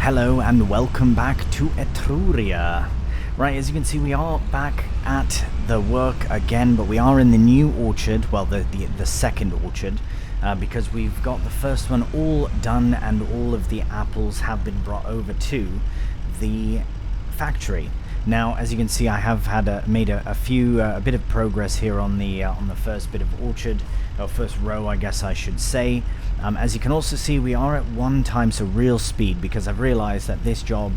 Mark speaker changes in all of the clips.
Speaker 1: Hello and welcome back to Etruria. Right, as you can see, we are back at the work again, but we are in the new orchard, well, the second orchard, because we've got the first one all done and all of the apples have been brought over to the factory. Now, as you can see, I have had made a bit of progress here on the first bit of orchard, or first row, I guess I should say. As you can also see, we are at 1 time, so real speed, because I've realized that this job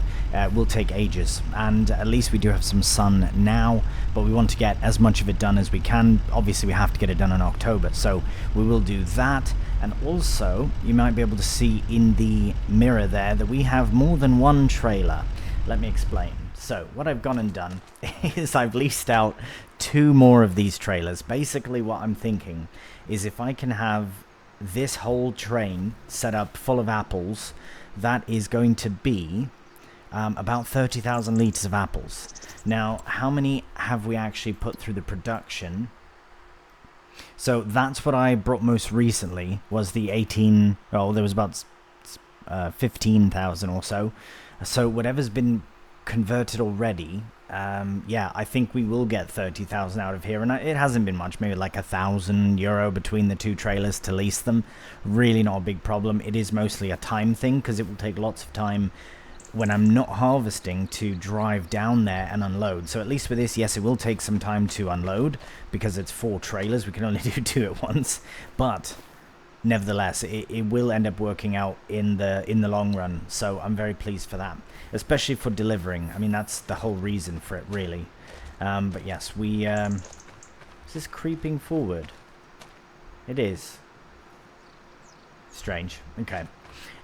Speaker 1: will take ages, and at least we do have some sun now, but we want to get as much of it done as we can. Obviously, we have to get it done in October, so we will do that. And also, you might be able to see in the mirror there that we have more than one trailer. Let me explain. So, what I've gone and done is I've leased out 2 more of these trailers. Basically, what I'm thinking is if I can have this whole train set up full of apples, that is going to be about 30,000 litres of apples. Now, how many have we actually put through the production? So, that's what I brought most recently, was the 18... well, there was about 15,000 or so. So, whatever's been converted already, yeah, I think we will get 30,000 out of here, and it hasn't been much, maybe like €1,000 between the 2 trailers to lease them. Really not a big problem. It is mostly a time thing, because it will take lots of time when I'm not harvesting to drive down there and unload. So at least with this, yes, it will take some time to unload, because it's 4 trailers, we can only do 2 at once, but nevertheless, it will end up working out in the long run, so I'm very pleased for that, especially for delivering. I mean, that's the whole reason for it, really. But yes, we... is this creeping forward? It is. Strange. Okay.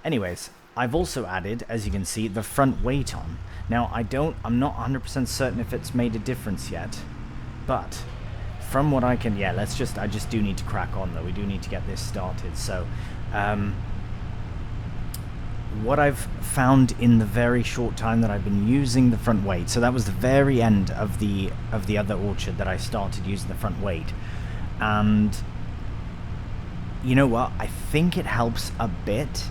Speaker 1: Anyways, I've also added, as you can see, the front weight on. Now, I'm not 100% certain if it's made a difference yet, but from what I can, yeah, I just do need to crack on, though. We do need to get this started. So, what I've found in the very short time that I've been using the front weight, so that was the very end of the other orchard that I started using the front weight, and you know what? I think it helps a bit,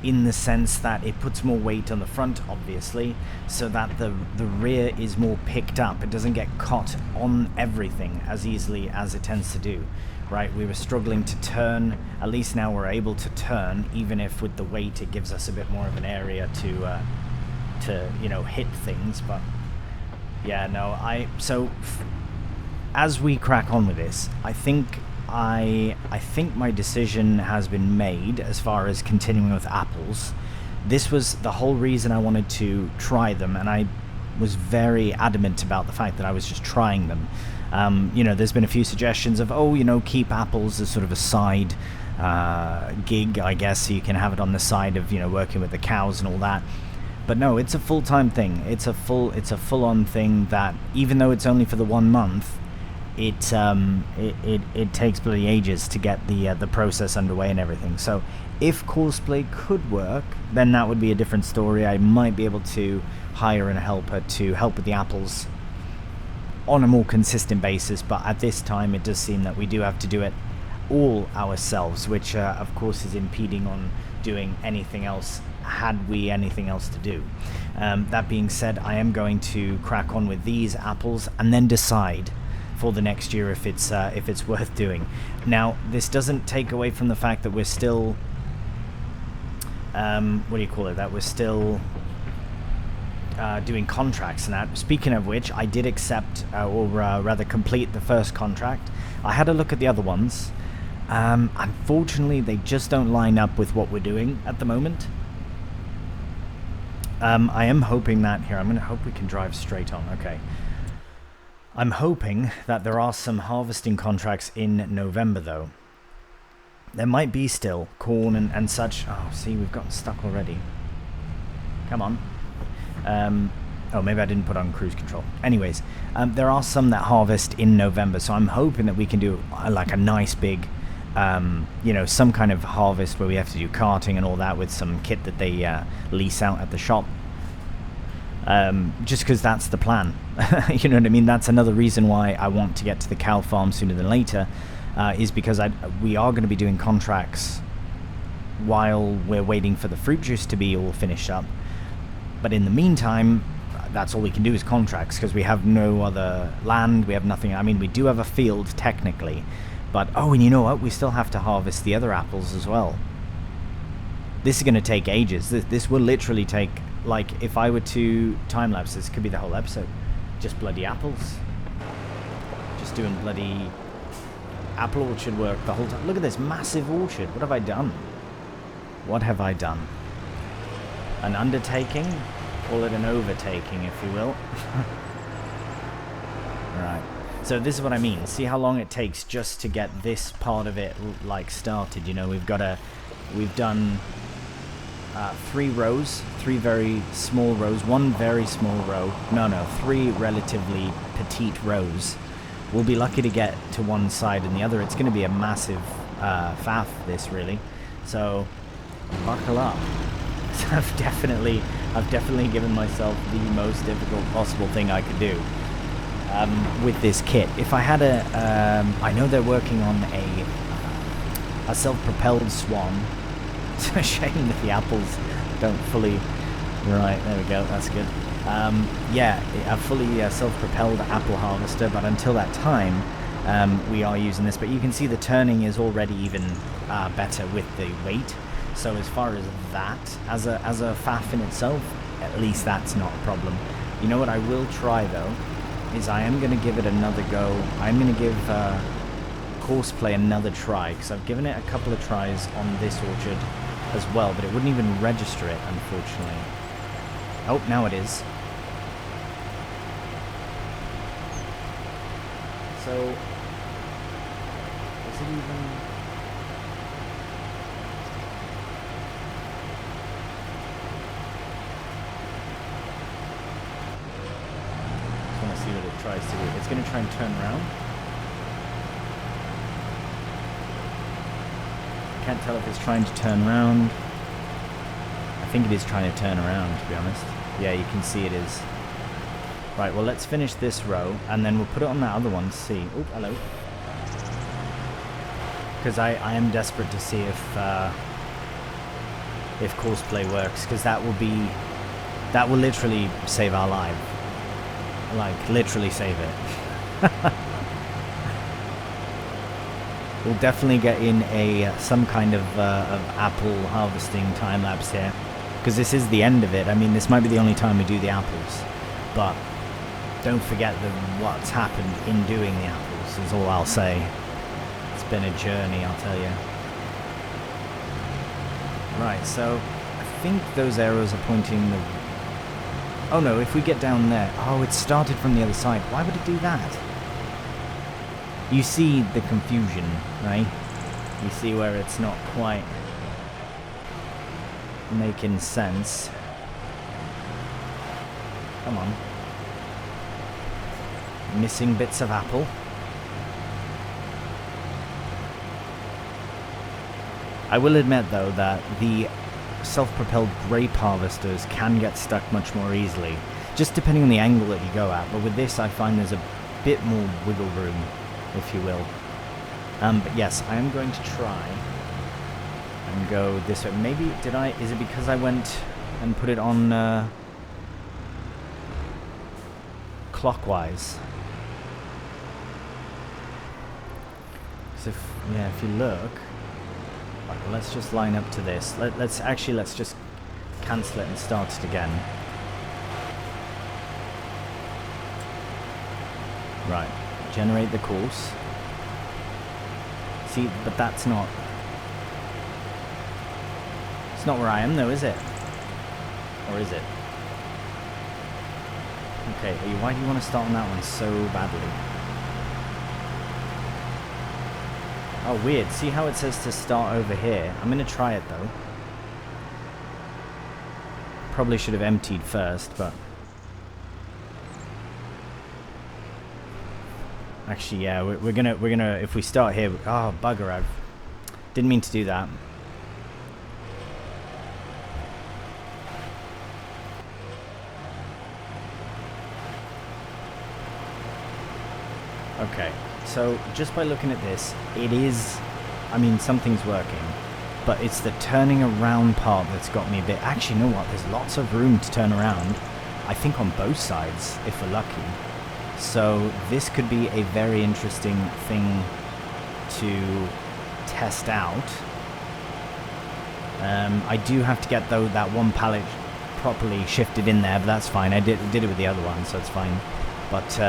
Speaker 1: in the sense that it puts more weight on the front, obviously, so that the rear is more picked up. It doesn't get caught on everything as easily as it tends to do, right? We were struggling to turn. At least now we're able to turn, even if with the weight it gives us a bit more of an area to you know, hit things. But yeah, no, as we crack on with this, I think my decision has been made as far as continuing with apples. This was the whole reason I wanted to try them, and I was very adamant about the fact that I was just trying them. You know, there's been a few suggestions of, oh, you know, keep apples as sort of a side gig, I guess, so you can have it on the side of, you know, working with the cows and all that. But no, it's a full-time thing. It's a full-on thing that, even though it's only for the 1 month, it takes bloody ages to get the process underway and everything. So if Courseplay could work, then that would be a different story. I might be able to hire a helper to help with the apples on a more consistent basis, but at this time it does seem that we do have to do it all ourselves, which of course is impeding on doing anything else, had we anything else to do. That being said, I am going to crack on with these apples and then decide for the next year if it's worth doing. Now, this doesn't take away from the fact that we're still that we're still doing contracts and that. Speaking of which, I did accept or rather complete the first contract. I had a look at the other ones. Unfortunately, they just don't line up with what we're doing at the moment. I am hoping that here, I'm going to hope we can drive straight on. Okay. I'm hoping that there are some harvesting contracts in November, though. There might be still corn and such. Oh, see, we've gotten stuck already. Come on. Oh, maybe I didn't put on cruise control. Anyways, there are some that harvest in November, so I'm hoping that we can do like a nice big, you know, some kind of harvest where we have to do carting and all that with some kit that they lease out at the shop. Just because that's the plan. You know what I mean? That's another reason why I want to get to the cow farm sooner than later, is because we are going to be doing contracts while we're waiting for the fruit juice to be all finished up. But in the meantime, that's all we can do is contracts, because we have no other land, we have nothing. I mean, we do have a field technically, but oh, and you know what, we still have to harvest the other apples as well. This is going to take ages. This will literally take, like, if I were to time-lapse, this could be the whole episode. Just bloody apples. Just doing bloody apple orchard work the whole time. Look at this massive orchard. What have I done? What have I done? An undertaking? Call it an overtaking, if you will. Right. So this is what I mean. See how long it takes just to get this part of it, like, started. You know, we've done 3 rows, 3 very small rows, 1 very small row. No, 3 relatively petite rows. We'll be lucky to get to one side and the other. It's going to be a massive faff, this, really. So buckle up. I've definitely given myself the most difficult possible thing I could do with this kit. If I had I know they're working on a self-propelled swan. It's a shame that the apples don't fully... Right, there we go, that's good. Yeah, a fully self-propelled apple harvester, but until that time, we are using this. But you can see the turning is already even better with the weight. So as far as that, as a faff in itself, at least that's not a problem. You know what I will try, though, is I am going to give it another go. I'm going to give Courseplay another try, because I've given it a couple of tries on this orchard as well, but it wouldn't even register it, unfortunately. Oh, now it is. So, is it even... I want to see what it tries to do. It's going to try and turn around. I can't tell if it's trying to turn around. I think it is trying to turn around, to be honest. Yeah, you can see it is. Right, well, let's finish this row, and then we'll put it on that other one to see. Oh, hello. Because I am desperate to see if Courseplay works, because that will literally save our life. Like, literally save it. We'll definitely get in some kind of apple harvesting time-lapse here, because this is the end of it. I mean, this might be the only time we do the apples, but don't forget what's happened in doing the apples is all I'll say. It's been a journey, I'll tell you. Right, so I think those arrows are pointing the... Oh no, if we get down there... Oh, it started from the other side. Why would it do that? You see the confusion, right? You see where it's not quite making sense. Come on. Missing bits of apple. I will admit, though, that the self-propelled grape harvesters can get stuck much more easily, just depending on the angle that you go at. But with this, I find there's a bit more wiggle room, if you will. But yes, I am going to try and go this way. Maybe, is it because I went and put it on clockwise? So if you look, right, well, let's just line up to this. Let's just cancel it and start it again. Right. Generate the course. See, but that's not... It's not where I am, though, is it? Or is it? Okay, why do you want to start on that one so badly? Oh, weird. See how it says to start over here? I'm going to try it, though. Probably should have emptied first, but... Actually, yeah, we're gonna if we start here. Oh, bugger! I didn't mean to do that. Okay, so just by looking at this, it is. I mean, something's working. but it's the turning around part that's got me a bit... Actually, you know what? There's lots of room to turn around, I think on both sides, if we're lucky. So this could be a very interesting thing to test out. I do have to get, though, that one pallet properly shifted in there, but that's fine. I did it with the other one, so it's fine. But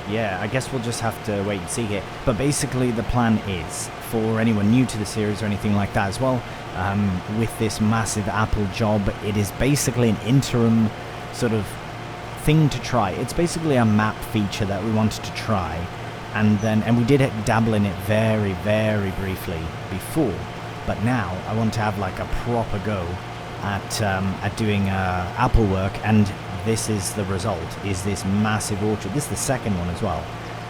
Speaker 1: yeah, I guess we'll just have to wait and see here. But basically the plan is, for anyone new to the series or anything like that as well, with this massive Apple job, it is basically an interim sort of thing to try. It's basically a map feature that we wanted to try, and we did dabble in it very, very briefly before, but now I want to have like a proper go at doing Apple work, and this is the result, is this massive orchard. This is the second one as well.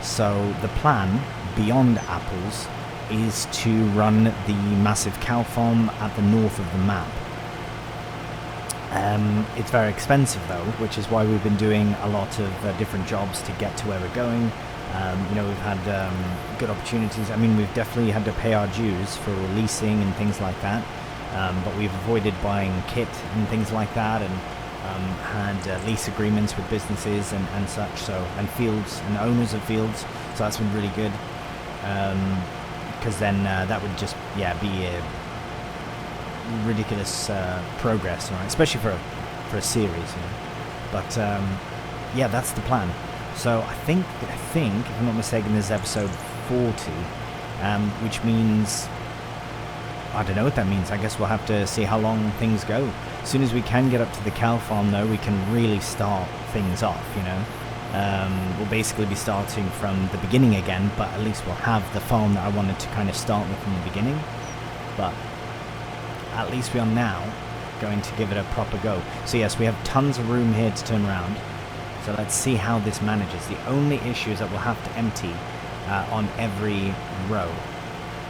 Speaker 1: So the plan beyond apples is to run the massive cow farm at the north of the map. It's very expensive though, which is why we've been doing a lot of different jobs to get to where we're going. You know, we've had good opportunities. I mean, we've definitely had to pay our dues for leasing and things like that, but we've avoided buying kit and things like that, and had lease agreements with businesses and such, so, and fields and owners of fields, so that's been really good, because then that would just be a ridiculous progress, right? Especially for a series, you know. But yeah, that's the plan. So I think if I'm not mistaken, this is episode 40, which means, I don't know what that means. I guess we'll have to see how long things go. As soon as we can get up to the cow farm, though, we can really start things off, you know. We'll basically be starting from the beginning again, but at least we'll have the farm that I wanted to kind of start with from the beginning. But at least we are now going to give it a proper go. So yes, we have tons of room here to turn around. So let's see how this manages. The only issue is that we'll have to empty on every row.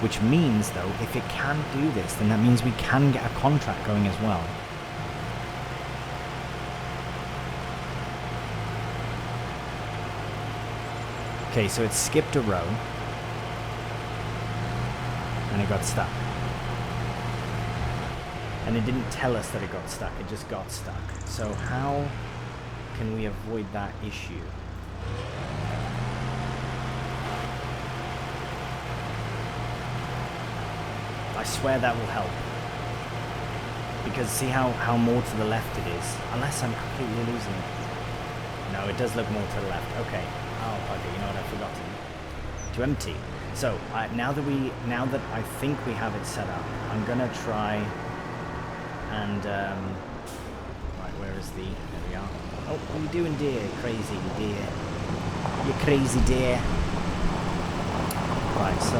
Speaker 1: Which means, though, if it can do this, then that means we can get a contract going as well. Okay, so it skipped a row. And it got stuck. And it didn't tell us that it got stuck, it just got stuck. So how can we avoid that issue? I swear that will help. Because see how more to the left it is? Unless I'm completely losing it. No, it does look more to the left. Okay. Oh, bugger, you know what I've forgotten? To empty. So, now that I think we have it set up, I'm gonna try and, right, where is the, there we are. Oh, what are you doing, dear? Crazy deer. You crazy deer. Right, so...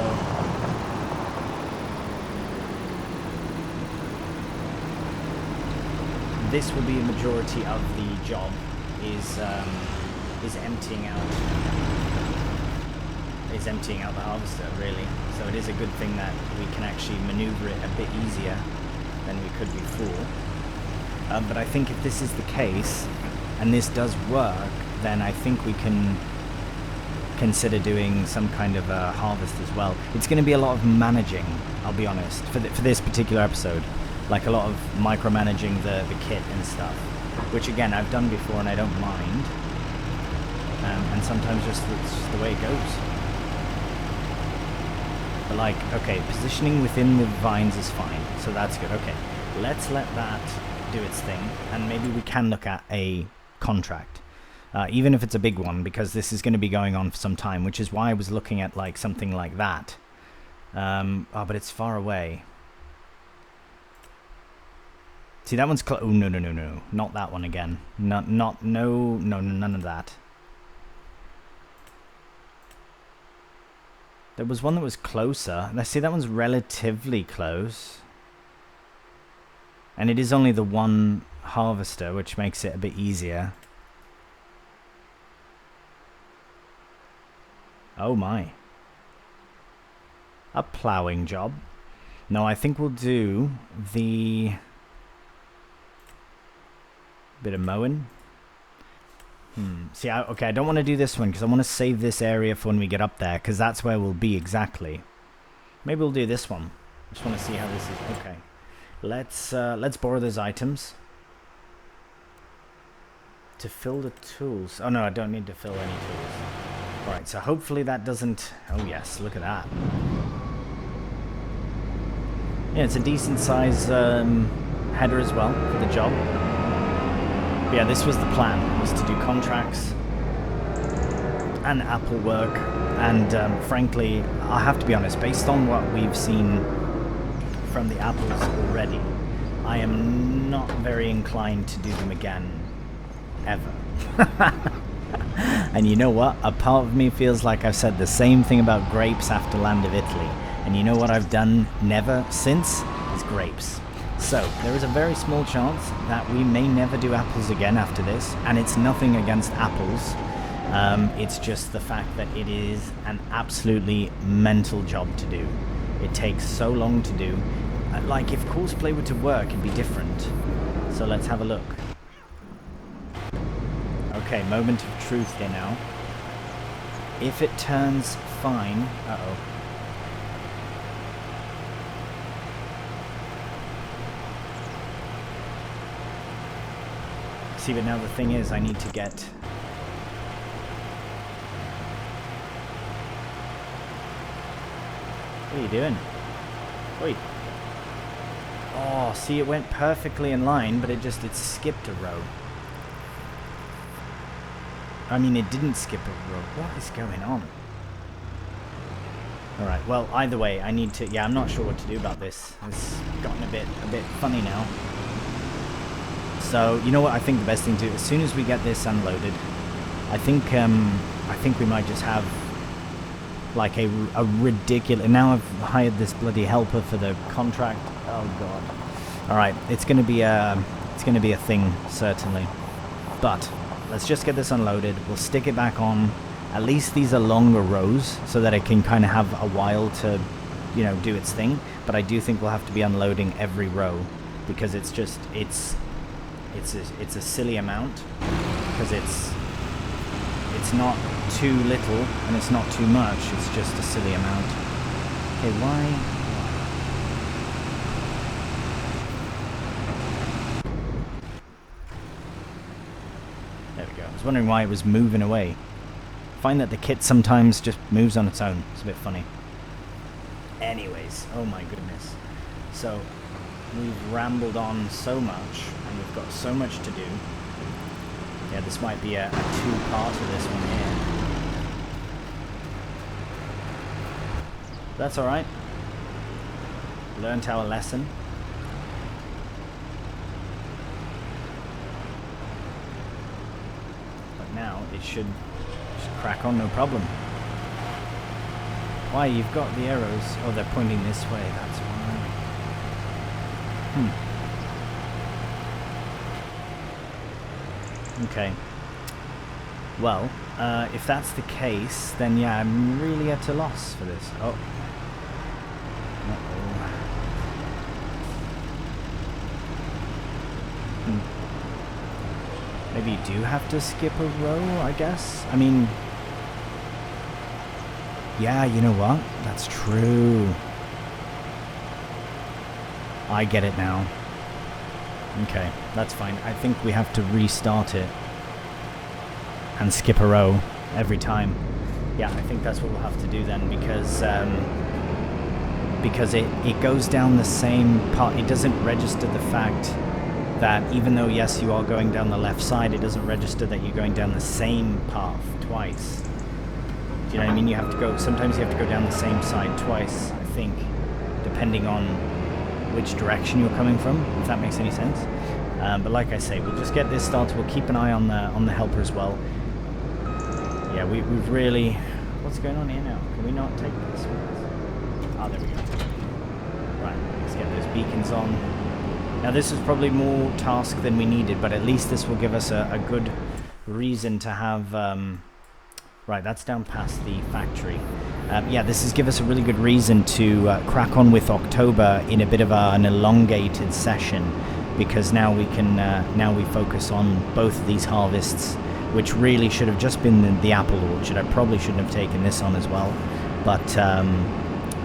Speaker 1: this will be a majority of the job, is emptying out the harvester, really. So it is a good thing that we can actually maneuver it a bit easier than we could before. But I think if this is the case, and this does work, then I think we can consider doing some kind of a harvest as well. It's going to be a lot of managing, I'll be honest, for this particular episode. Like a lot of micromanaging the kit and stuff, which again I've done before and I don't mind, and sometimes it's just the way it goes. But like, okay, positioning within the vines is fine, so that's good. Okay, let's let that do its thing, and maybe we can look at a contract, even if it's a big one, because this is going to be going on for some time, which is why I was looking at like something like that. Oh, but it's far away. See, that one's oh, no, not that one again. No, none of that. There was one that was closer. Let's see, that one's relatively close. And it is only the one harvester, which makes it a bit easier. Oh my. A ploughing job. No, I think we'll do the... bit of mowing. Okay, I don't want to do this one because I want to save this area for when we get up there, because that's where we'll be exactly. Maybe we'll do this one. I just want to see how this is. Okay. Let's borrow those items. To fill the tools. Oh no, I don't need to fill any tools. Alright, so hopefully that doesn't... Oh yes, look at that. Yeah, it's a decent size header as well for the job. But yeah, this was the plan, was to do contracts and Apple work. And frankly, I have to be honest, based on what we've seen from the apples already, I am not very inclined to do them again, ever. And you know what? A part of me feels like I've said the same thing about grapes after Land of Italy. And you know what I've done never since? Is grapes. So, there is a very small chance that we may never do apples again after this. And it's nothing against apples. It's just the fact that it is an absolutely mental job to do. It takes so long to do. Like, if Courseplay were to work, it'd be different. So let's have a look. Okay, moment of truth here now. If it turns fine... Uh-oh. See, but now the thing is, I need to get... What are you doing? Wait. Oh, see, it went perfectly in line, but it skipped a row. I mean, it didn't skip a row. What is going on? Alright, well, either way, I need to... Yeah, I'm not sure what to do about this. It's gotten a bit funny now. So, you know what I think the best thing to do? As soon as we get this unloaded, I think we might just have... like a ridiculous... Now I've hired this bloody helper for the contract. Oh god. Alright, it's gonna be a thing, certainly. But let's just get this unloaded. We'll stick it back on. At least these are longer rows, so that it can kind of have a while to, you know, do its thing. But I do think we'll have to be unloading every row, because it's just it's a silly amount, because it's not too little and it's not too much, it's just a silly amount. Okay, why? There we go. I was wondering why it was moving away. I find that the kit sometimes just moves on its own. It's a bit funny. Anyways, oh my goodness. So, we've rambled on so much, and we've got so much to do. Yeah, this might be a two-part of this one here. That's alright. Learned our lesson. But now it should crack on, no problem. Why, you've got the arrows. Oh, they're pointing this way, that's why. Okay. Well, if that's the case, then yeah, I'm really at a loss for this. Oh. Uh-oh. Maybe you do have to skip a row, I guess? I mean... Yeah, you know what? That's true. I get it now. Okay, that's fine. I think we have to restart it and skip a row every time. Yeah, I think that's what we'll have to do then, because it goes down the same path. It doesn't register the fact that even though, yes, you are going down the left side, it doesn't register that you're going down the same path twice. Do you know what I mean? You have to go, sometimes you have to go down the same side twice, I think, depending on which direction you're coming from, if that makes any sense. But like I say, we'll just get this started. We'll keep an eye on the helper as well. Yeah, we've really... What's going on here now? Can we not take this with us? Ah, there we go. Right, let's get those beacons on. Now this is probably more task than we needed, but at least this will give us a good reason to have... Right, that's down past the factory. Yeah, this has given us a really good reason to crack on with October in a bit of an elongated session, because now we can now we focus on both of these harvests, which really should have just been the apple orchard. I probably shouldn't have taken this on as well, but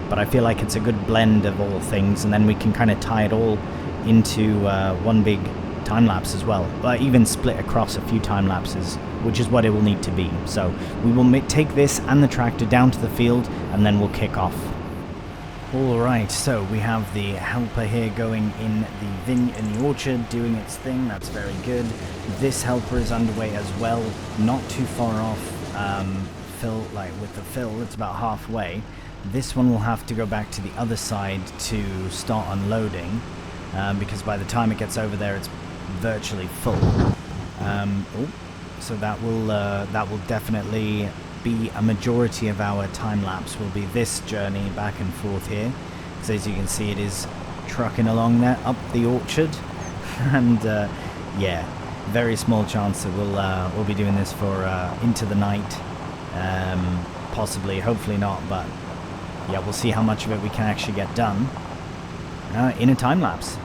Speaker 1: but I feel like it's a good blend of all things, and then we can kind of tie it all into one big time-lapse as well, but even split across a few time-lapses, which is what it will need to be. So we will take this and the tractor down to the field, and then we'll kick off. Alright, so we have the helper here going in the orchard, doing its thing. That's very good. This helper is underway as well, not too far off. With the fill, it's about halfway. This one will have to go back to the other side to start unloading, because by the time it gets over there, it's virtually full. So that will definitely be a majority of our time lapse. Will be this journey back and forth here, because as you can see, it is trucking along there up the orchard, and yeah, very small chance that we'll be doing this for into the night, possibly, hopefully not, but yeah, we'll see how much of it we can actually get done in a time lapse.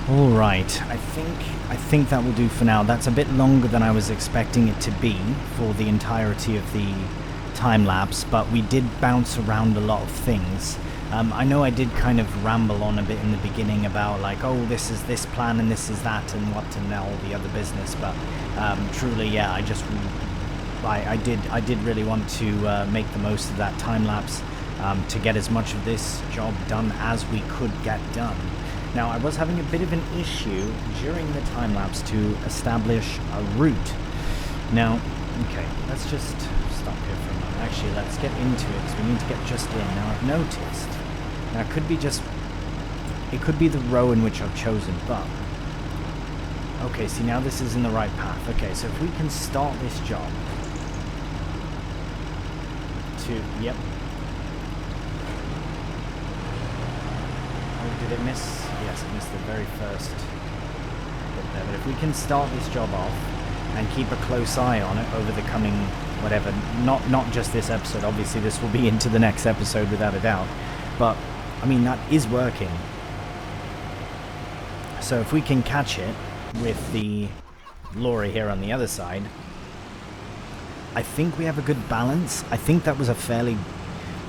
Speaker 1: Alright, I think that will do for now. That's a bit longer than I was expecting it to be for the entirety of the time lapse, but we did bounce around a lot of things. I know I did kind of ramble on a bit in the beginning about like, oh, this is this plan and this is that and what and all the other business, but truly, yeah, I did really want to make the most of that time lapse to get as much of this job done as we could get done. Now, I was having a bit of an issue during the time lapse to establish a route. Now, okay, let's just stop here for a moment. Actually, let's get into it because we need to get just in. Now, I've noticed, now it could be the row in which I've chosen, but okay, see, now this is in the right path. Okay, so if we can start this job yep. Oh, did it miss? Yes, it missed the very first bit there. But if we can start this job off and keep a close eye on it over the coming whatever. Not just this episode. Obviously, this will be into the next episode without a doubt. But I mean, that is working. So if we can catch it with the lorry here on the other side, I think we have a good balance. I think that was a fairly...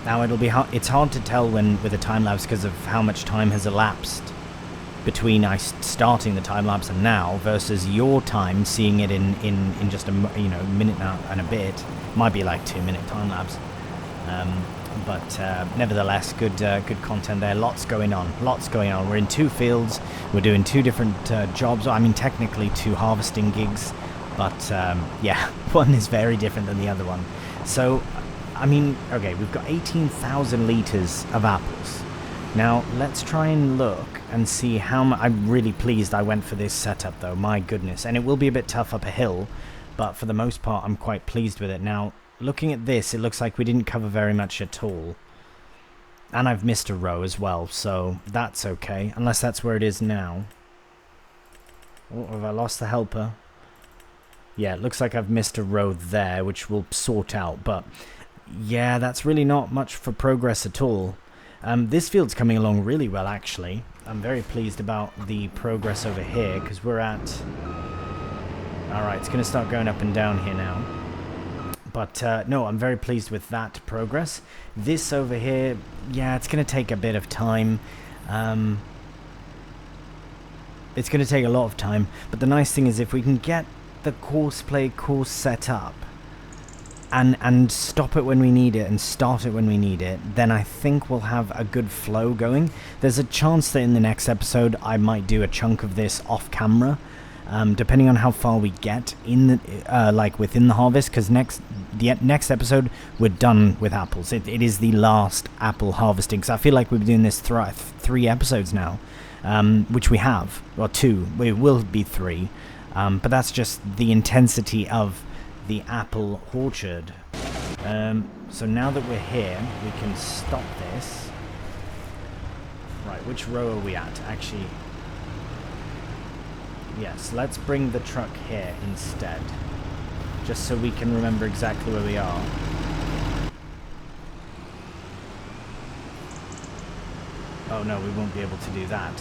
Speaker 1: Now it'll be hard, it's hard to tell when with a time lapse because of how much time has elapsed between starting the time lapse and now versus your time seeing it in just a minute now and a bit. Might be like 2-minute time lapse. But nevertheless, good content there. Lots going on. We're in 2 fields. We're doing 2 different jobs. I mean, technically 2 harvesting gigs, but yeah, one is very different than the other one. So, I mean, okay, we've got 18,000 litres of apples. Now, let's try and look and see how much... I'm really pleased I went for this setup, though. My goodness. And it will be a bit tough up a hill, but for the most part, I'm quite pleased with it. Now, looking at this, it looks like we didn't cover very much at all. And I've missed a row as well, so that's okay. Unless that's where it is now. Oh, have I lost the helper? Yeah, it looks like I've missed a row there, which we'll sort out. But, yeah, that's really not much for progress at all. This field's coming along really well, actually. I'm very pleased about the progress over here, because we're at... Alright, it's going to start going up and down here now. But, no, I'm very pleased with that progress. This over here, yeah, it's going to take a bit of time. It's going to take a lot of time. But the nice thing is if we can get the Courseplay course set up and stop it when we need it and start it when we need it, then I think we'll have a good flow going. There's a chance that in the next episode I might do a chunk of this off camera. Depending on how far we get in the, like within the harvest, because the next episode we're done with apples. It is the last apple harvesting. So I feel like we've been doing this 3 episodes now, which we have, or 2. We will be 3, but that's just the intensity of the apple orchard. So now that we're here, we can stop this. Right, which row are we at? Actually. Yes, let's bring the truck here instead, just so we can remember exactly where we are. Oh no, we won't be able to do that.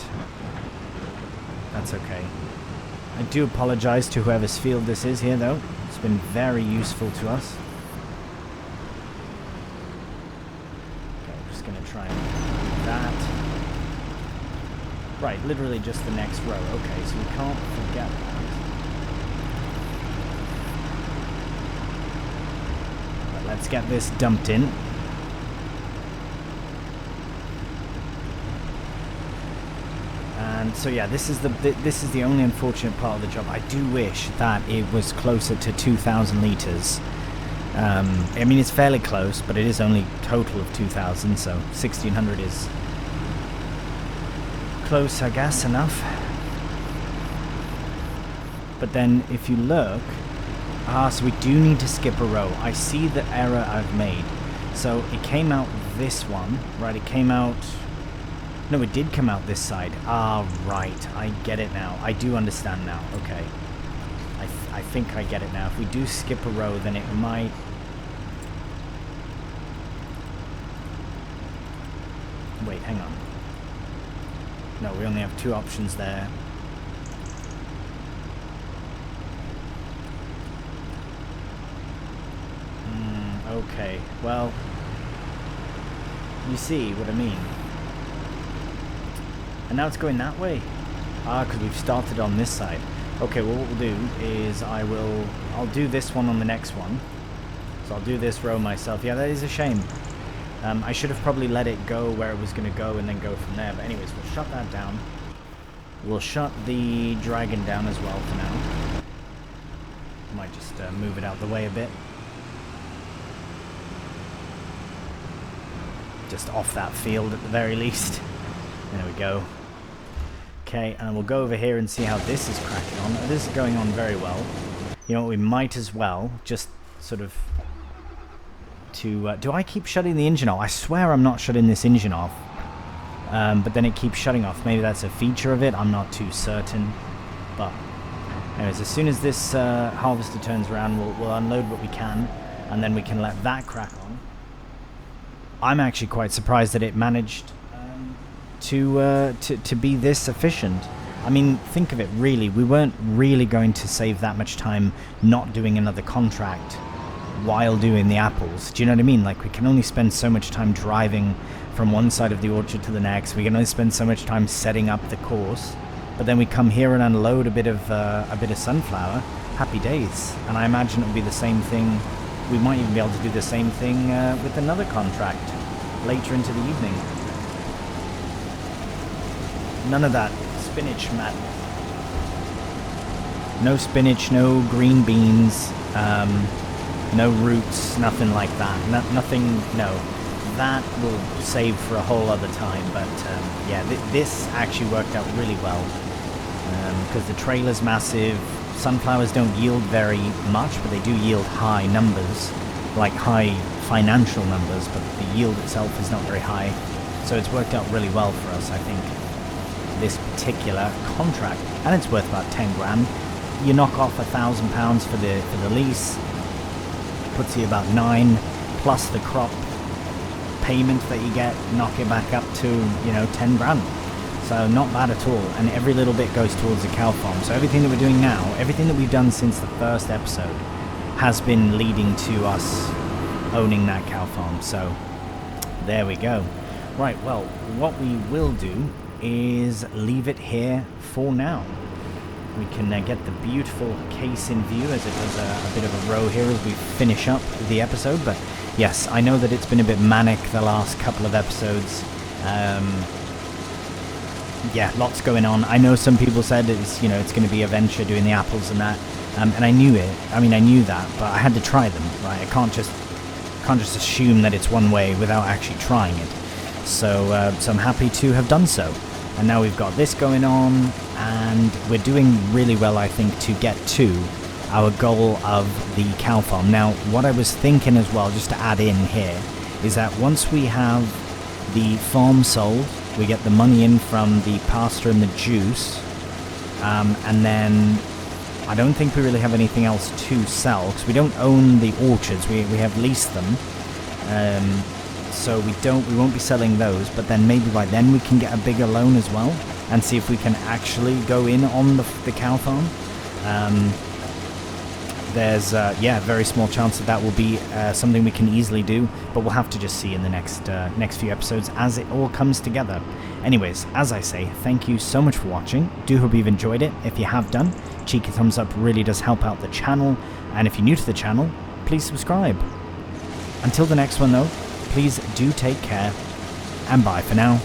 Speaker 1: That's okay. I do apologize to whoever's field this is here, though. It's been very useful to us. Okay, I'm just going to try and do that. Right, literally just the next row. Okay, so we can't forget that. But let's get this dumped in. And so yeah, this is the only unfortunate part of the job. I do wish that it was closer to 2,000 litres. I mean, it's fairly close, but it is only total of 2,000, so 1,600 is close, I guess, enough. But then if you look, so we do need to skip a row. I see the error I've made. So it came out this one, right? It came out, no, it did come out this side. Right, I get it now. I do understand now. Okay, I think I get it now. If we do skip a row, then it might... Wait, hang on. No, we only have 2 options there. Okay, well, you see what I mean. And now it's going that way. Because we've started on this side. Okay, well what we'll do is I'll do this one on the next one. So I'll do this row myself. Yeah, that is a shame. I should have probably let it go where it was going to go and then go from there. But anyways, we'll shut that down. We'll shut the dragon down as well for now. Might just move it out the way a bit. Just off that field at the very least. There we go. Okay, and we'll go over here and see how this is cracking on. This is going on very well. You know what, we might as well just sort of... do I keep shutting the engine off? I swear I'm not shutting this engine off. But then it keeps shutting off. Maybe that's a feature of it. I'm not too certain. But Anyways, as soon as this harvester turns around, we'll unload what we can, and then we can let that crack on. I'm actually quite surprised that it managed to be this efficient. I mean, think of it, really. We weren't really going to save that much time not doing another contract while doing the apples. Do you know what I mean? Like, we can only spend so much time driving from one side of the orchard to the next. We can only spend so much time setting up the course. But then we come here and unload a bit of sunflower. Happy days. And I imagine it'll be the same thing. We might even be able to do the same thing with another contract later into the evening. None of that spinach madness. No spinach, no green beans, no roots, nothing like that. Nothing, no. That will save for a whole other time. But yeah, this actually worked out really well. Because the trailer's massive. Sunflowers don't yield very much, but they do yield high numbers, like high financial numbers, but the yield itself is not very high. So it's worked out really well for us, I think, this particular contract. And it's worth about 10 grand. You knock off £1,000 for the lease, puts you about 9, plus the crop payment that you get, knock it back up to, 10 grand. So not bad at all, and every little bit goes towards the cow farm. So everything that we're doing now, everything that we've done since the first episode, has been leading to us owning that cow farm. So there we go. Right, well, what we will do is leave it here for now. We can get the beautiful case in view as it does a bit of a row here as we finish up the episode. But yes, I know that it's been a bit manic the last couple of episodes. Yeah, lots going on. I know some people said it's going to be a venture doing the apples and that, and I knew it. I mean, I knew that, but I had to try them, right? I can't just assume that it's one way without actually trying it. So I'm happy to have done so. And now we've got this going on, and we're doing really well, I think, to get to our goal of the cow farm. Now, what I was thinking as well, just to add in here, is that once we have the farm sold, we get the money in from the pasta and the juice, and then I don't think we really have anything else to sell, because we don't own the orchards, we have leased them, so we won't be selling those. But then maybe by then we can get a bigger loan as well, and see if we can actually go in on the cow farm. There's a very small chance that will be something we can easily do, but we'll have to just see in the next few episodes as it all comes together. Anyways, as I say, thank you so much for watching. Do hope you've enjoyed it. If you have done, cheeky thumbs up really does help out the channel, and if you're new to the channel, please subscribe. Until the next one though, please do take care, and bye for now.